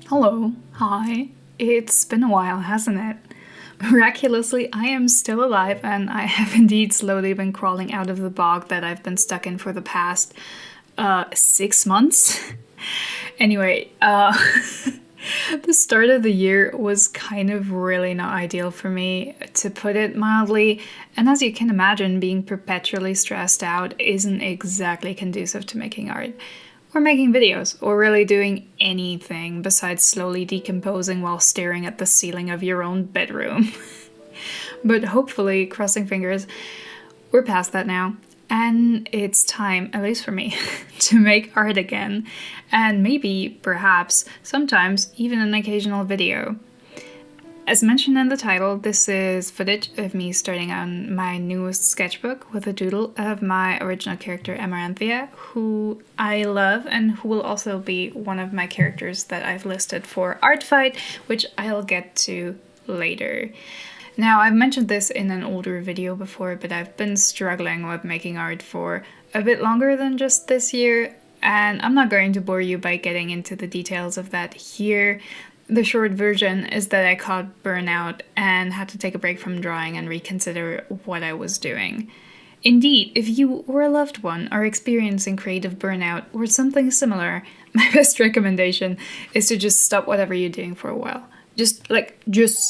Hello, hi. It's been a while, hasn't it? Miraculously, I am still alive and I have indeed slowly been crawling out of the bog that I've been stuck in for the past 6 months. Anyway, the start of the year was kind of really not ideal for me, to put it mildly, and as you can imagine, being perpetually stressed out isn't exactly conducive to making art. Or making videos, or really doing anything besides slowly decomposing while staring at the ceiling of your own bedroom. But hopefully, crossing fingers, we're past that now. And it's time, at least for me, to make art again. And maybe, perhaps, sometimes even an occasional video. As mentioned in the title, this is footage of me starting on my newest sketchbook with a doodle of my original character Amaranthia, who I love and who will also be one of my characters that I've listed for Artfight, which I'll get to later. Now, I've mentioned this in an older video before, but I've been struggling with making art for a bit longer than just this year, and I'm not going to bore you by getting into the details of that here. The short version is that I caught burnout and had to take a break from drawing and reconsider what I was doing. Indeed, if you or a loved one are experiencing creative burnout or something similar, my best recommendation is to just stop whatever you're doing for a while. Just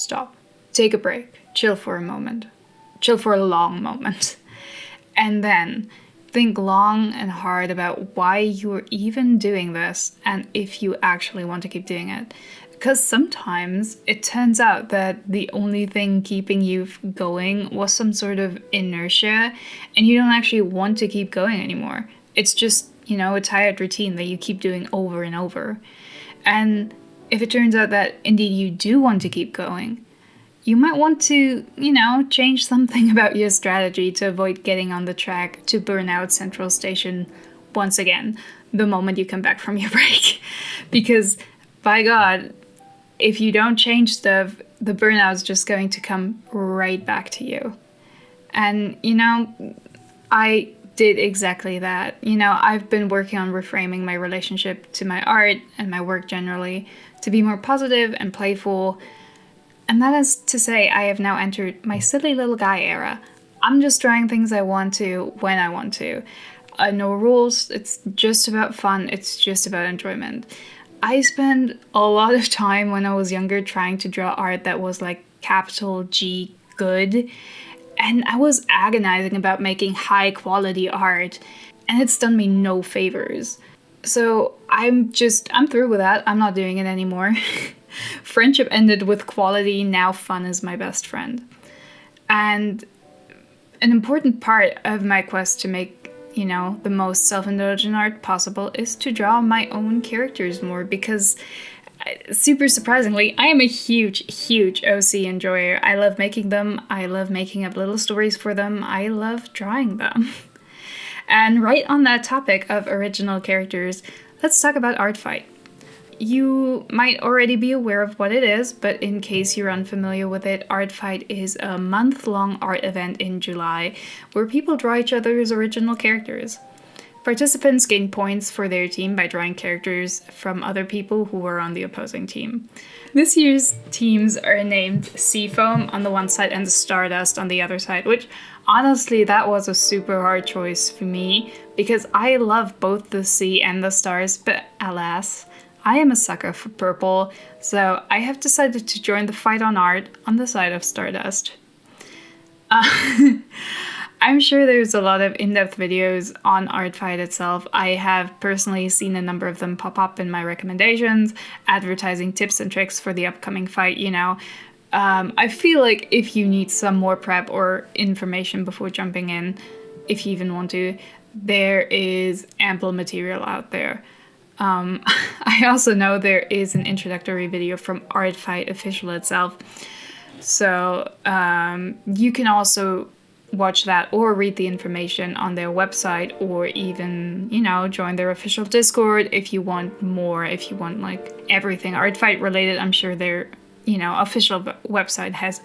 stop. Take a break. Chill for a moment. Chill for a long moment. And then think long and hard about why you're even doing this and if you actually want to keep doing it. Because sometimes it turns out that the only thing keeping you going was some sort of inertia, and you don't actually want to keep going anymore. It's just, a tired routine that you keep doing over and over. And if it turns out that indeed you do want to keep going, you might want to, change something about your strategy to avoid getting on the track to Burnout Central Station once again the moment you come back from your break. Because, by God, if you don't change stuff, the burnout's just going to come right back to you. And, I did exactly that. I've been working on reframing my relationship to my art and my work generally to be more positive and playful. And that is to say, I have now entered my silly little guy era. I'm just drawing things I want to when I want to. No rules, it's just about fun, it's just about enjoyment. I spent a lot of time when I was younger trying to draw art that was like capital G good, and I was agonizing about making high quality art, and it's done me no favors. So I'm through with that. I'm not doing it anymore. Friendship ended with quality, now fun is my best friend. And an important part of my quest to make the most self-indulgent art possible is to draw my own characters more, because super surprisingly, I am a huge OC enjoyer. I love making them. I love making up little stories for them. I love drawing them. And right on that topic of original characters, let's talk about Artfight. You might already be aware of what it is, but in case you're unfamiliar with it, Artfight is a month-long art event in July where people draw each other's original characters. Participants gain points for their team by drawing characters from other people who are on the opposing team. This year's teams are named Seafoam on the one side and Stardust on the other side, which honestly, that was a super hard choice for me because I love both the sea and the stars, but alas, I am a sucker for purple, so I have decided to join the fight on art on the side of Stardust. I'm sure there's a lot of in-depth videos on Artfight itself. I have personally seen a number of them pop up in my recommendations, advertising tips and tricks for the upcoming fight, I feel like if you need some more prep or information before jumping in, if you even want to, there is ample material out there. I also know there is an introductory video from Artfight official itself, so you can also watch that or read the information on their website, or even, join their official Discord if you want more, if you want everything Artfight related. I'm sure their, official website has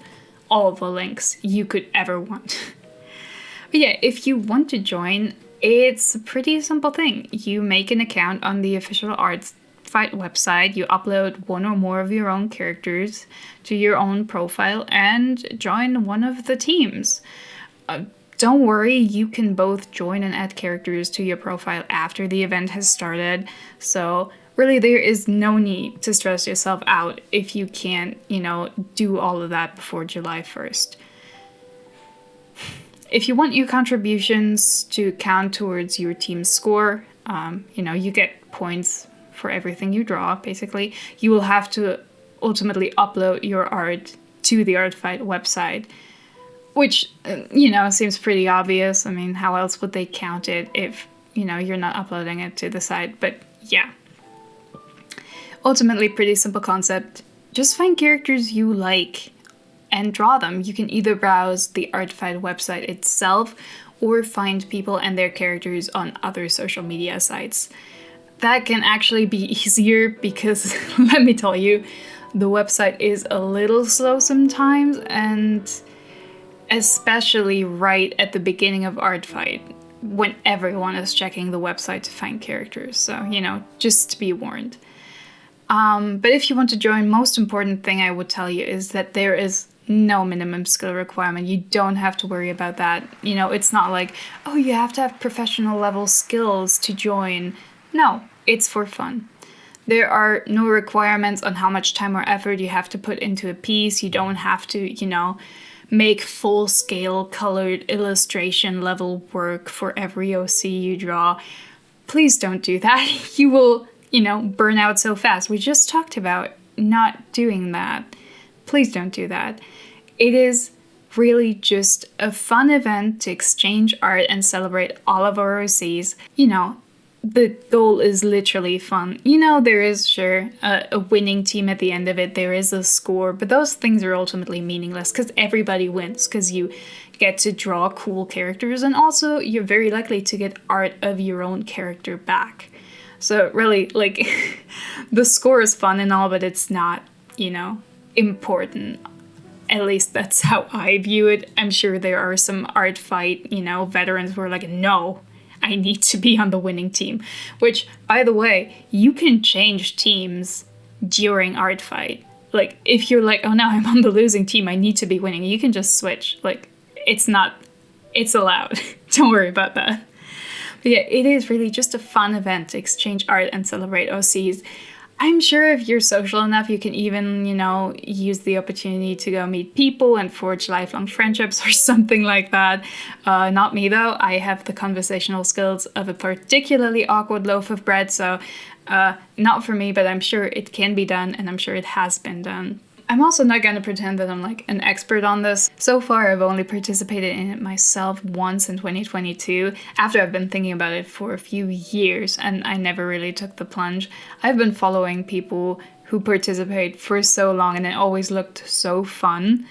all the links you could ever want. But yeah, if you want to join, It's a pretty simple thing. You make an account on the official Artfight website, you upload one or more of your own characters to your own profile, and join one of the teams. Don't worry, you can both join and add characters to your profile after the event has started, so really there is no need to stress yourself out if you can't, do all of that before July 1st. If you want your contributions to count towards your team's score, you get points for everything you draw, basically. You will have to ultimately upload your art to the Artfight website, which, seems pretty obvious. I mean, how else would they count it if, you're not uploading it to the site? But yeah. Ultimately, pretty simple concept. Just find characters you like and draw them. You can either browse the Artfight website itself or find people and their characters on other social media sites. That can actually be easier because, let me tell you, the website is a little slow sometimes, and especially right at the beginning of Artfight, when everyone is checking the website to find characters. So, just to be warned. But if you want to join, most important thing I would tell you is that there is no minimum skill requirement. You don't have to worry about that. It's not like, oh, you have to have professional level skills to join. No, it's for fun. There are no requirements on how much time or effort you have to put into a piece. You don't have to, make full-scale colored illustration level work for every OC you draw. Please don't do that. You will, burn out so fast. We just talked about not doing that. Please don't do that. It is really just a fun event to exchange art and celebrate all of our OCs. The goal is literally fun. There is, sure, a winning team at the end of it. There is a score, but those things are ultimately meaningless because everybody wins, because you get to draw cool characters, and also you're very likely to get art of your own character back. So really, the score is fun and all, but it's not, important. At least that's how I view it. I'm sure there are some Artfight, veterans who are like, no, I need to be on the winning team. Which, by the way, you can change teams during Artfight. If you're like, oh no, I'm on the losing team, I need to be winning, you can just switch. It's allowed. Don't worry about that. But yeah, it is really just a fun event to exchange art and celebrate OCs. I'm sure if you're social enough, you can even, use the opportunity to go meet people and forge lifelong friendships or something like that. Not me, though. I have the conversational skills of a particularly awkward loaf of bread, so not for me, but I'm sure it can be done, and I'm sure it has been done. I'm also not going to pretend that I'm an expert on this. So far, I've only participated in it myself once in 2022, after I've been thinking about it for a few years, and I never really took the plunge. I've been following people who participate for so long, and it always looked so fun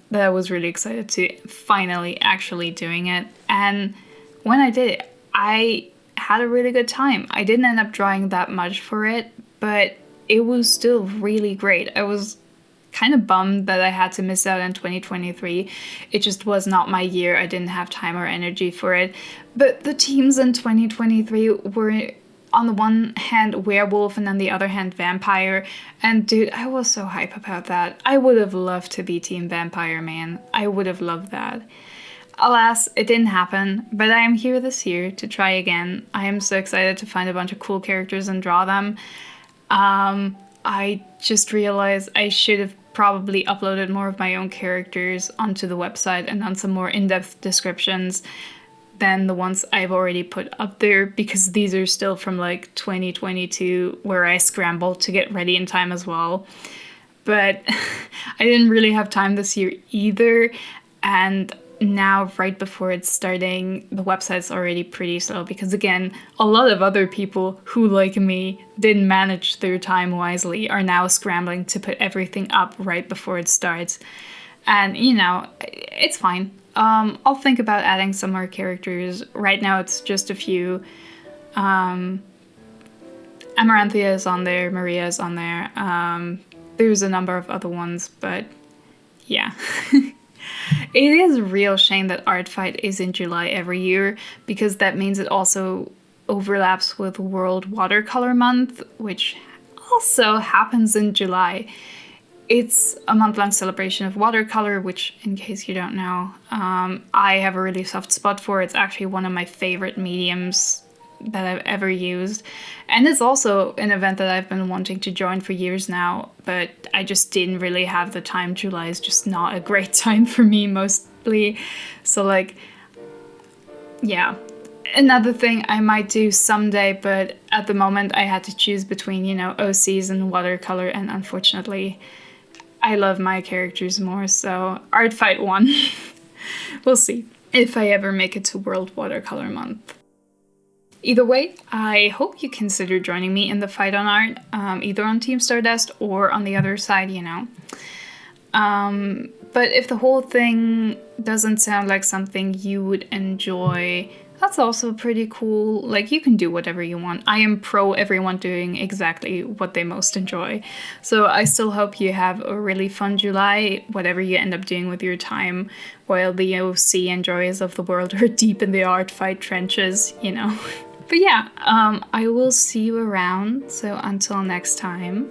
that I was really excited to finally actually doing it. And when I did it, I had a really good time. I didn't end up drawing that much for it, but it was still really great. I was kind of bummed that I had to miss out on 2023. It just was not my year. I didn't have time or energy for it. But the teams in 2023 were, on the one hand, werewolf, and on the other hand, vampire. And dude, I was so hype about that. I would have loved to be Team Vampire, man. I would have loved that. Alas, it didn't happen, but I am here this year to try again. I am so excited to find a bunch of cool characters and draw them. I just realized I should have probably uploaded more of my own characters onto the website and done some more in-depth descriptions than the ones I've already put up there, because these are still from 2022, where I scrambled to get ready in time as well. But I didn't really have time this year either, and now right before it's starting, the website's already pretty slow because, again, a lot of other people who, like me, didn't manage their time wisely are now scrambling to put everything up right before it starts. And, it's fine. I'll think about adding some more characters. Right now it's just a few. Amaranthia is on there, Maria is on there. There's a number of other ones, but yeah. It is a real shame that Artfight is in July every year, because that means it also overlaps with World Watercolor Month, which also happens in July. It's a month-long celebration of watercolor, which, in case you don't know, I have a really soft spot for. It's actually one of my favorite mediums that I've ever used. And it's also an event that I've been wanting to join for years now, but I just didn't really have the time. July is just not a great time for me, mostly. So, like, yeah. Another thing I might do someday, but at the moment I had to choose between, OCs and watercolor, and unfortunately I love my characters more, so Artfight won. We'll see if I ever make it to World Watercolor Month. Either way, I hope you consider joining me in the fight on art, either on Team Stardust or on the other side, But if the whole thing doesn't sound like something you would enjoy, that's also pretty cool. Like, you can do whatever you want. I am pro everyone doing exactly what they most enjoy. So I still hope you have a really fun July, whatever you end up doing with your time, while the OC and joys of the world are deep in the Artfight trenches, But yeah, I will see you around. So until next time.